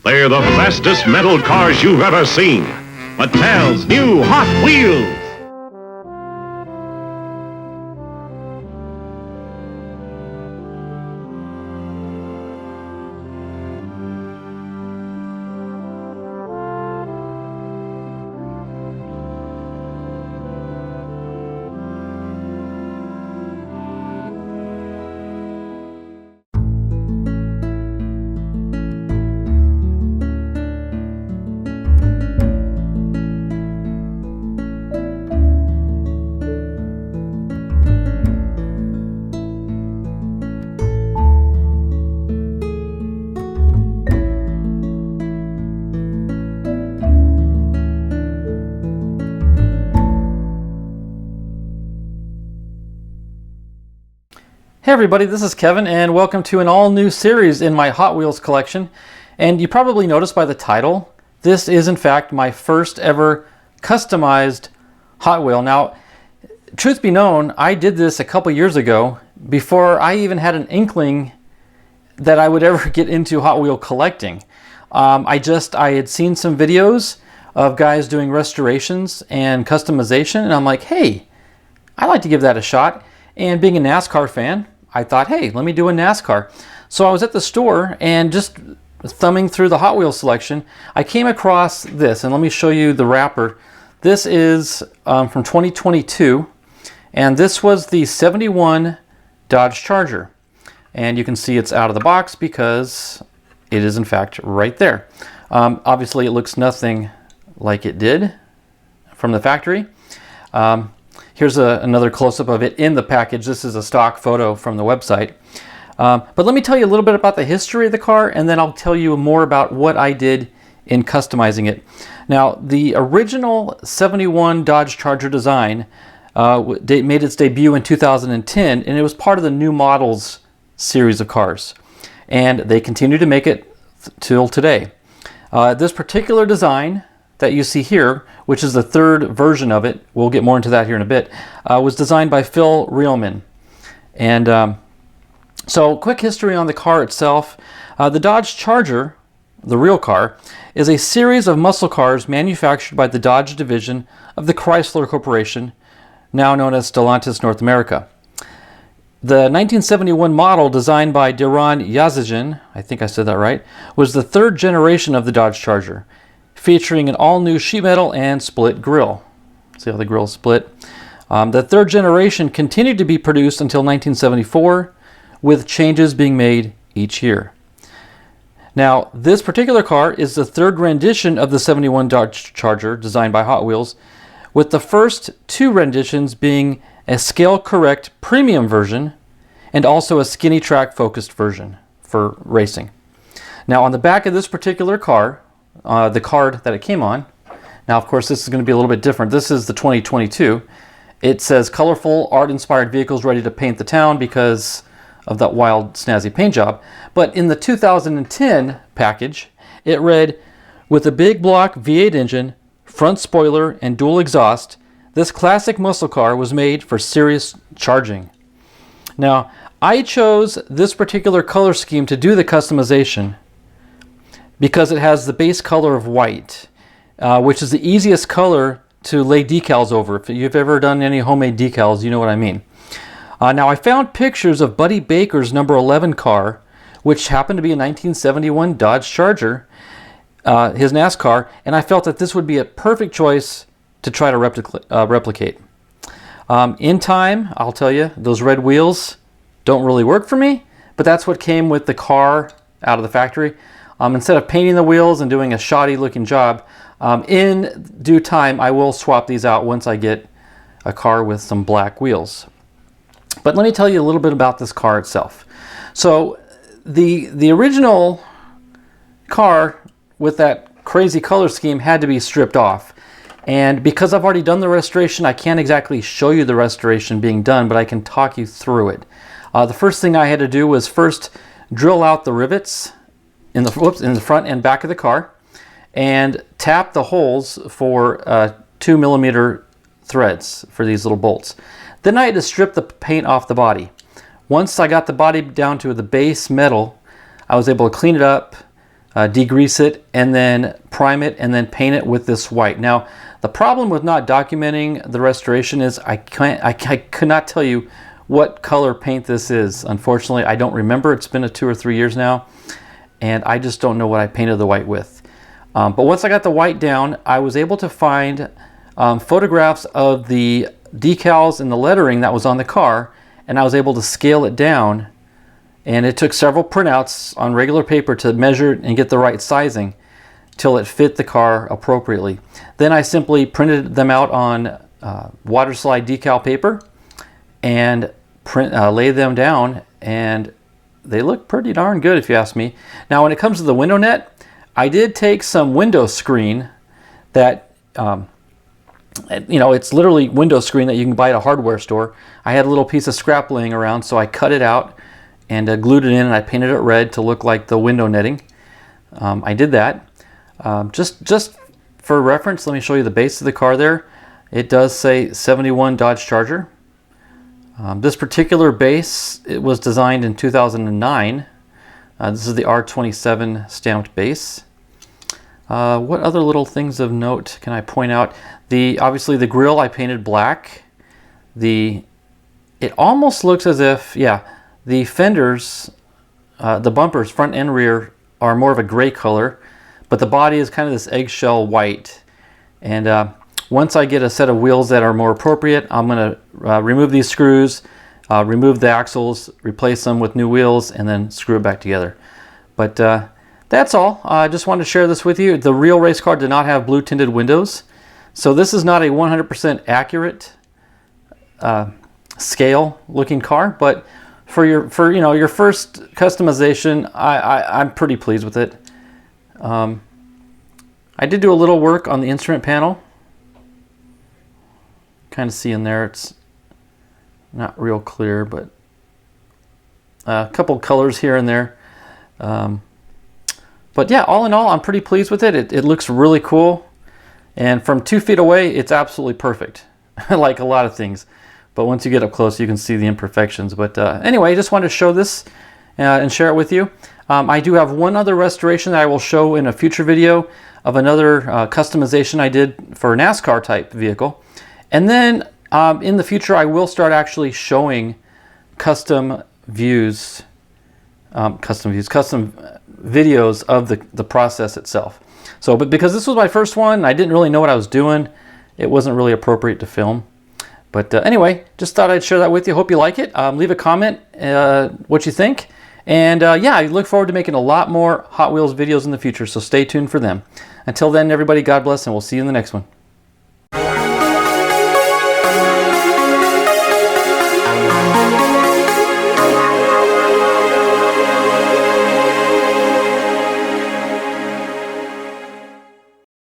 They're the fastest metal cars you've ever seen. Mattel's new Hot Wheels. Hey everybody, this is Kevin and welcome to an all-new series in my Hot Wheels collection. And you probably noticed by the title, this is in fact my first ever customized Hot Wheel. Now, truth be known, I did this a couple years ago before I even had an inkling that I would ever get into Hot Wheel collecting. I had seen some videos of guys doing restorations and customization, and I'm like, hey, I'd like to give that a shot. And being a NASCAR fan, I thought, hey, let me do a NASCAR. So I was at the store and just thumbing through the Hot Wheels selection, I came across this, and let me show you the wrapper. This is from 2022, and this was the 71 Dodge Charger. And you can see it's out of the box because it is in fact right there. Obviously it looks nothing like it did from the factory. Here's another close-up of it in the package. This is a stock photo from the website. But let me tell you a little bit about the history of the car, and then I'll tell you more about what I did in customizing it. Now, the original 71 Dodge Charger design made its debut in 2010, and it was part of the New Models series of cars. And they continue to make it till today. This particular design that you see here, which is the third version of it, we'll get more into that here in a bit, was designed by Phil Reelman. And so quick history on the car itself. The Dodge Charger, the real car, is a series of muscle cars manufactured by the Dodge division of the Chrysler Corporation, now known as Stellantis North America. The 1971 model, designed by Diron Yazidjian, I think I said that right, was the third generation of the Dodge Charger, featuring an all-new sheet metal and split grille. See how the grille is split? The third generation continued to be produced until 1974, with changes being made each year. Now, this particular car is the third rendition of the 71 Dodge Charger designed by Hot Wheels, with the first two renditions being a scale-correct premium version and also a skinny track focused version for racing. Now, on the back of this particular car, the card that it came on. Now, of course, this is going to be a little bit different. This is the 2022. It says colorful, art-inspired vehicles ready to paint the town because of that wild, snazzy paint job. But in the 2010 package, it read, with a big block V8 engine, front spoiler, and dual exhaust, this classic muscle car was made for serious charging. Now, I chose this particular color scheme to do the customization because it has the base color of white, which is the easiest color to lay decals over. If you've ever done any homemade decals, you know what I mean. Now, I found pictures of Buddy Baker's number 11 car, which happened to be a 1971 Dodge Charger, his NASCAR, and I felt that this would be a perfect choice to try to replicate. In time, I'll tell you, those red wheels don't really work for me, but that's what came with the car out of the factory. Instead of painting the wheels and doing a shoddy looking job, in due time I will swap these out once I get a car with some black wheels. But let me tell you a little bit about this car itself. So the original car with that crazy color scheme had to be stripped off. And because I've already done the restoration, I can't exactly show you the restoration being done, but I can talk you through it. The first thing I had to do was first drill out the rivets in the front and back of the car, and tap the holes for 2mm threads for these little bolts. Then I had to strip the paint off the body. Once I got the body down to the base metal, I was able to clean it up, degrease it, and then prime it, and then paint it with this white. Now, the problem with not documenting the restoration is I could not tell you what color paint this is. Unfortunately, I don't remember. It's been 2 or 3 years now, and I just don't know what I painted the white with. But once I got the white down, I was able to find photographs of the decals and the lettering that was on the car, and I was able to scale it down. And it took several printouts on regular paper to measure it and get the right sizing till it fit the car appropriately. Then I simply printed them out on water slide decal paper and lay them down, and they look pretty darn good if you ask me. Now when it comes to the window net, I did take some window screen that you know, it's literally window screen that you can buy at a hardware store. I had a little piece of scrap laying around, so I cut it out and glued it in, and I painted it red to look like the window netting. I did that. Just for reference, let me show you the base of the car there. It does say 71 Dodge Charger. This particular base, it was designed in 2009. This is the R27 stamped base. What other little things of note can I point out? Obviously the grille I painted black. It almost looks as if, yeah, the fenders, the bumpers, front and rear, are more of a gray color, but the body is kind of this eggshell white. And once I get a set of wheels that are more appropriate, I'm going to remove these screws, remove the axles, replace them with new wheels, and then screw it back together. But that's all. I just wanted to share this with you. The real race car did not have blue tinted windows, so this is not a 100% accurate scale looking car, but for your first customization, I'm pretty pleased with it. I did do a little work on the instrument panel. Kind of see in there, it's not real clear, but a couple colors here and there. But yeah, all in all, I'm pretty pleased with it. It looks really cool, and from 2 feet away, it's absolutely perfect, like a lot of things. But once you get up close, you can see the imperfections. But anyway, I just wanted to show this and share it with you. I do have one other restoration that I will show in a future video of another customization I did for a NASCAR type vehicle. And then in the future, I will start actually showing custom videos of the process itself. So, but because this was my first one, I didn't really know what I was doing. It wasn't really appropriate to film. But anyway, just thought I'd share that with you. Hope you like it. Leave a comment what you think. And yeah, I look forward to making a lot more Hot Wheels videos in the future, so stay tuned for them. Until then, everybody, God bless, and we'll see you in the next one.